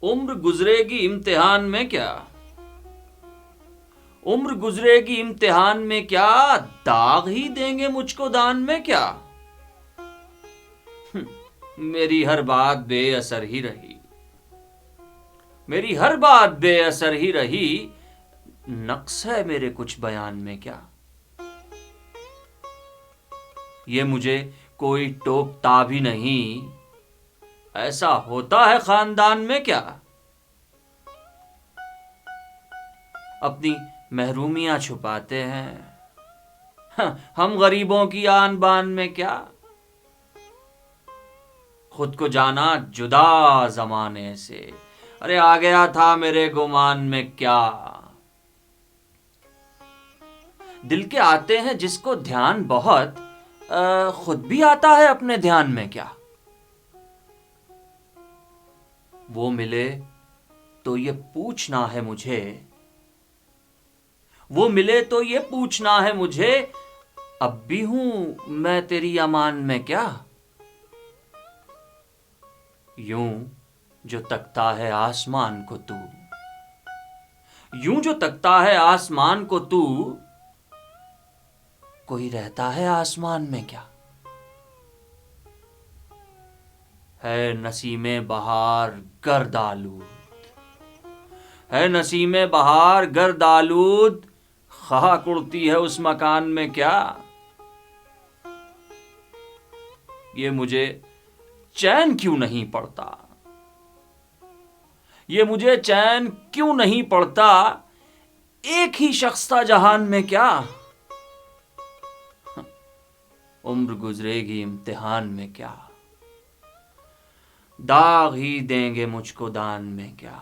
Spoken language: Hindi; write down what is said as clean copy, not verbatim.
उम्र गुजरेगी इम्तिहान में क्या, उम्र गुजरेगी इम्तिहान में क्या, दाग ही देंगे मुझको दान में क्या। मेरी हर बात बेअसर ही रही, मेरी हर बात बेअसर ही रही, नक्स है मेरे कुछ बयान में क्या। ये मुझे कोई टोकता भी नहीं, ऐसा होता है खानदान में क्या। अपनी महरूमियां छुपाते हैं, हम गरीबों की आन बान में क्या। खुद को जाना जुदा जमाने से, अरे आ गया था मेरे गुमान में क्या। दिल के आते हैं जिसको ध्यान बहुत, खुद भी आता है अपने ध्यान में क्या। वो मिले तो ये पूछना है मुझे, वो मिले तो ये पूछना है मुझे, अब भी हूं मैं तेरी अमान में क्या। यूं जो तकता है आसमान को तू, यूं जो तकता है आसमान को तू, कोई रहता है आसमान में क्या। है नसीमे बहार गर्द आलूद, है नसीमे बहार गर्द आलूद, खाक उड़ती है उस मकान में क्या। ये मुझे चैन क्यों नहीं पड़ता, ये मुझे चैन क्यों नहीं पड़ता, एक ही शख्स था जहान में क्या। उम्र गुजरेगी इम्तिहान में क्या, दाग ही देंगे मुझको दान में क्या।